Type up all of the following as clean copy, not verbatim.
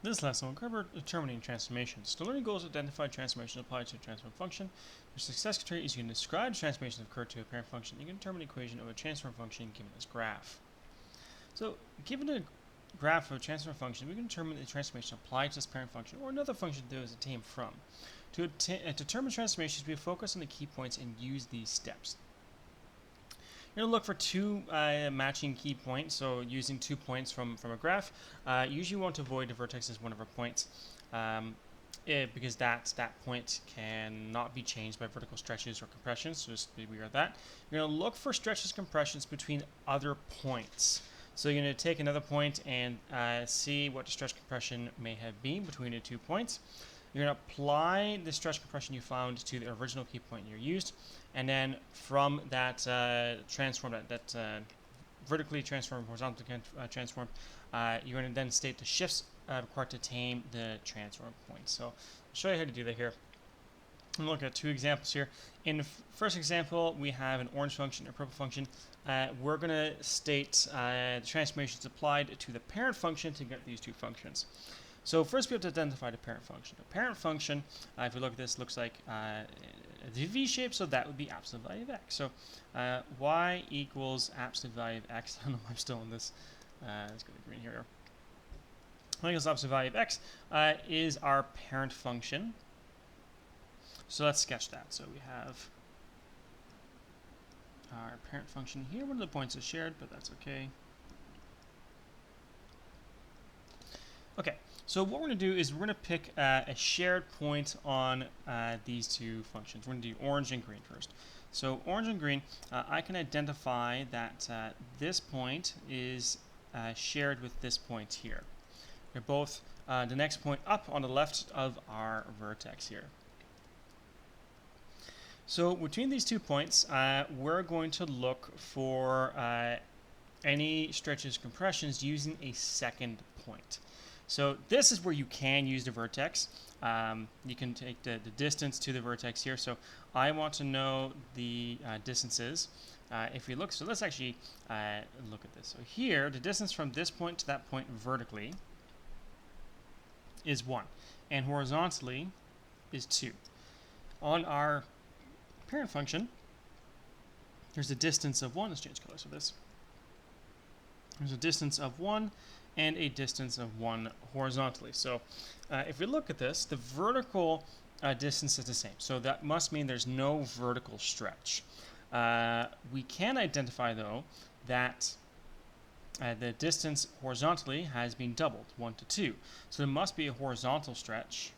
This lesson will cover determining transformations. The learning goal is to identify transformations applied to a transform function. The success criteria is you can describe transformations that occur to a parent function. You can determine the equation of a transform function given this graph. So, given a graph of a transform function, we can determine the transformation applied to this parent function or another function that is obtained from. To determine transformations, we focus on the key points and use these steps. You're going to look for two matching key points, so using 2 points from a graph. Usually you want to avoid the vertex as one of our points because that point cannot be changed by vertical stretches or compressions, so just be aware of that. You're going to look for stretches compressions between other points. So you're going to take another point and see what the stretch compression may have been between the 2 points. You're going to apply the stretch compression you found to the original key point you used, and then from that transform, that vertically transformed, horizontally transformed, you're going to then state the shifts required to attain the transform point. So I'll show you how to do that here. I'm going to look at 2 examples here. In the first example, we have an orange function and a purple function. We're going to state the transformations applied to the parent function to get these 2 functions. So first we have to identify the parent function. The parent function, if you look at this, looks like the V shape, so that would be absolute value of x. So y equals absolute value of x. I don't know why I'm still in this. Let's go to green here. Y equals absolute value of x is our parent function. So let's sketch that. So we have our parent function here. One of the points is shared, but that's okay. Okay, so what we're going to do is we're going to pick a shared point on these 2 functions. We're going to do orange and green first. So orange and green, I can identify that this point is shared with this point here. They're both the next point up on the left of our vertex here. So between these 2 points, we're going to look for any stretches compressions using a second point. So this is where you can use the vertex. You can take the distance to the vertex here. So I want to know the distances. If we look, so let's actually look at this. So here, the distance from this point to that point vertically is 1, and horizontally is 2. On our parent function, there's a distance of 1. Let's change colors for this. There's a distance of 1 and a distance of 1 horizontally. So if we look at this, the vertical distance is the same. So that must mean there's no vertical stretch. We can identify, though, that the distance horizontally has been doubled, 1 to 2. So there must be a horizontal stretch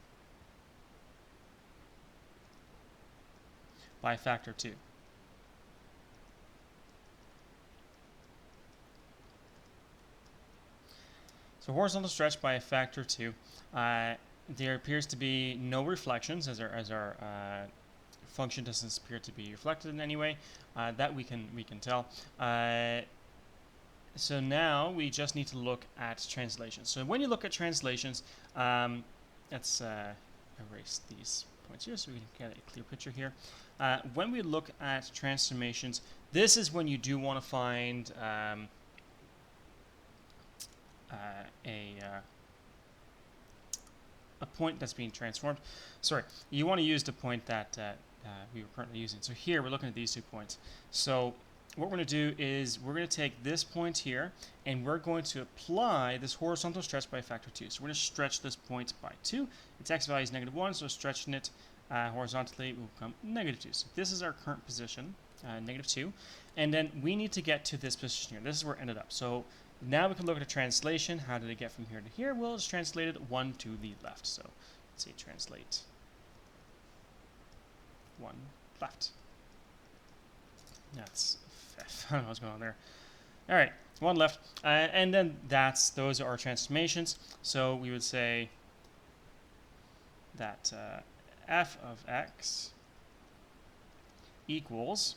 by a factor of 2. So horizontal stretch by a factor of 2. There appears to be no reflections as our function doesn't appear to be reflected in any way. That we can tell. So now we just need to look at translations. So when you look at translations, let's erase these points here so we can get a clear picture here. When we look at transformations, this is when you do want to find a point that's being transformed. Sorry, you want to use the point that we were currently using. So here we're looking at these 2 points. So what we're going to do is we're going to take this point here and we're going to apply this horizontal stretch by a factor of 2. So we're going to stretch this point by 2. Its x value is -1, so stretching it horizontally will become -2. So this is our current position, -2. And then we need to get to this position here. This is where it ended up. So now we can look at a translation. How did it get from here to here? Well, it's translated 1 to the left. So let's say translate 1 left. That's, I don't know what's going on there. All right, 1 left. And then those are our transformations. So we would say that f of x equals,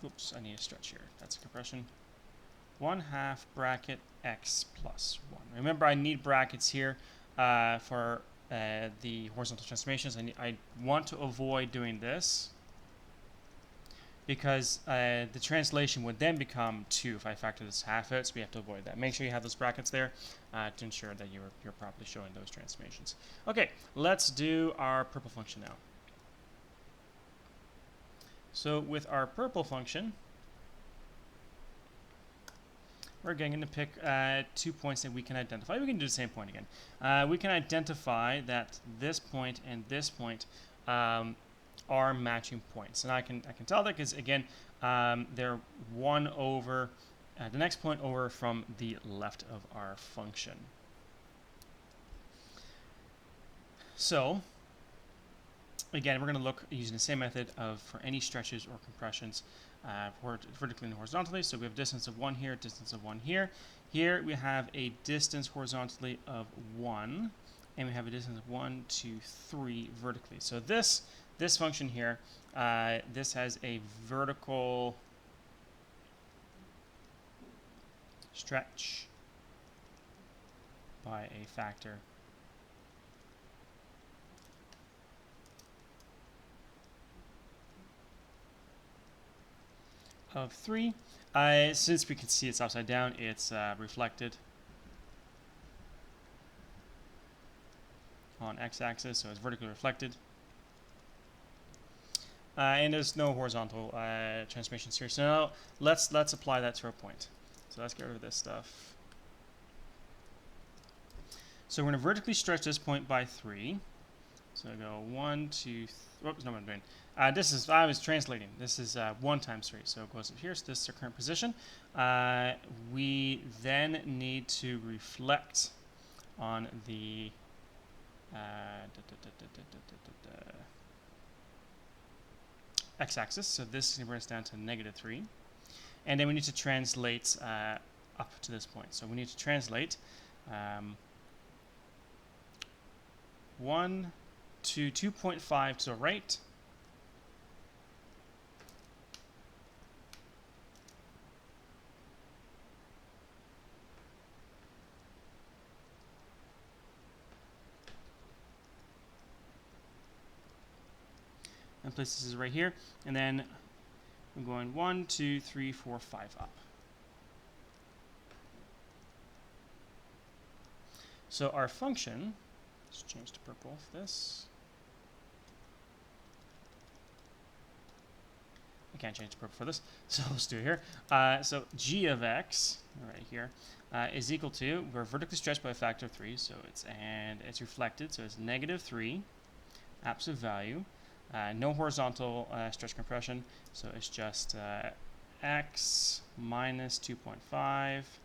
oops, I need a stretch here. That's a compression. 1/2 bracket x plus 1. Remember, I need brackets here for the horizontal transformations. I want to avoid doing this. because the translation would then become 2 if I factor this half out, so we have to avoid that. Make sure you have those brackets there to ensure that you're properly showing those transformations. Okay, let's do our purple function now. So with our purple function, we're again going to pick 2 points that we can identify. We can do the same point again. We can identify that this point and this point are matching points, and I can tell that because again they're 1 over the next point over from the left of our function. So again, we're going to look using the same method for any stretches or compressions vertically and horizontally. So we have distance of 1 here, distance of 1 here. Here we have a distance horizontally of 1, and we have a distance of 1, 2, 3 vertically. So this function here, this has a vertical stretch by a factor of 3. Since we can see it's upside down, it's reflected on x-axis, so it's vertically reflected. And there's no horizontal transformations here. So now let's apply that to our point. So let's get rid of this stuff. So we're going to vertically stretch this point by 3. So I go 1, 2, whoops, no, what I'm doing. I was translating. This is 1 times 3, so it goes up here. So this is our current position. We then need to reflect on the x-axis. So this is going to bring us down to -3. And then we need to translate up to this point. So we need to translate 1 to 2.5 to the right, and place this right here, and then I'm going 1, 2, 3, 4, 5 up. So our function, let's change to purple for this. I can't change to purple for this, so let's do it here. So g of x, right here, is equal to, we're vertically stretched by a factor of 3, so it's reflected, so it's -3, absolute value. No horizontal stretch compression, so it's just x minus 2.5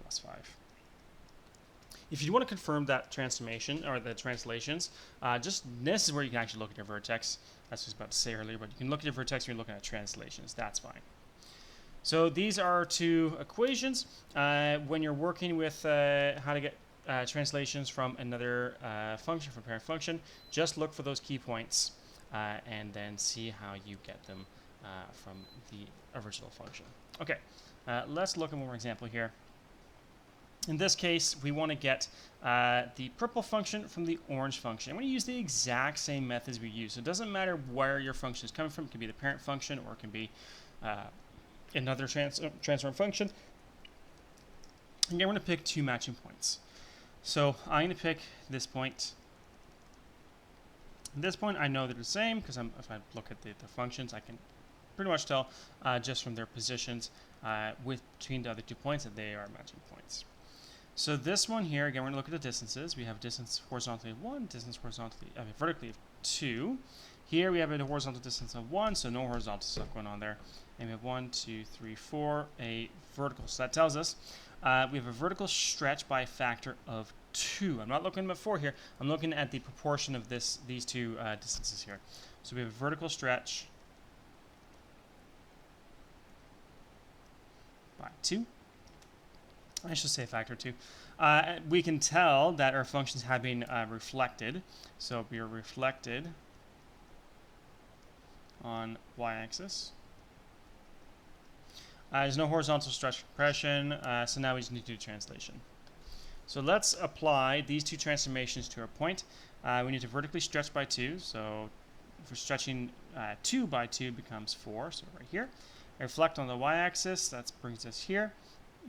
plus 5. If you want to confirm that transformation or the translations, this is where you can actually look at your vertex. That's what I was about to say earlier, but you can look at your vertex when you're looking at translations. That's fine. So these are our 2 equations. When you're working with how to get translations from another function, from parent function, just look for those key points and then see how you get them from the original function. Okay, let's look at one more example here. In this case, we want to get the purple function from the orange function. I'm going to use the exact same methods we use. So it doesn't matter where your function is coming from. It can be the parent function, or it can be another transform function. Again, we're going to pick 2 matching points. So I'm going to pick this point. This point, I know they're the same because if I look at the functions, I can pretty much tell just from their positions between the other 2 points that they are matching points. So this one here, again, we're going to look at the distances. We have distance horizontally of 1, distance vertically of 2. Here we have a horizontal distance of 1, so no horizontal stuff going on there. And we have 1, 2, 3, 4, a vertical. So that tells us we have a vertical stretch by a factor of 2. I'm not looking at 4 here. I'm looking at the proportion of these 2 distances here. So we have a vertical stretch by 2. I should say a factor of 2. We can tell that our functions have been reflected. So we are reflected on y-axis. There's no horizontal stretch compression, so now we just need to do translation. So let's apply these 2 transformations to our point. We need to vertically stretch by 2, so for stretching 2 by 2 becomes 4, so right here. I reflect on the y-axis, that brings us here,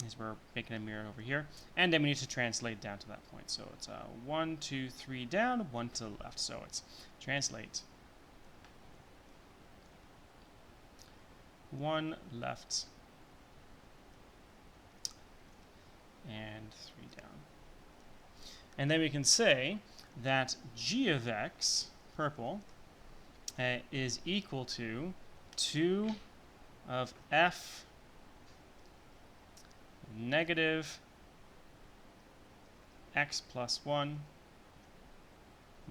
as we're making a mirror over here. And then we need to translate down to that point. So it's 1, 2, 3 down, 1 to the left. So it's translate 1 left and 3 down. And then we can say that g of x, purple, is equal to 2 of f negative x plus 1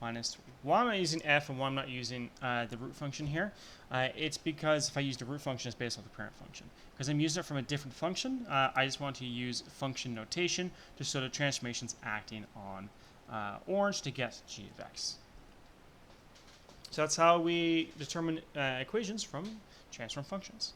minus 3. Why am I using f and why I'm not using the root function here? It's because if I use the root function, it's based on the parent function. Because I'm using it from a different function, I just want to use function notation to show the transformations acting on orange to get g of x. So that's how we determine equations from transform functions.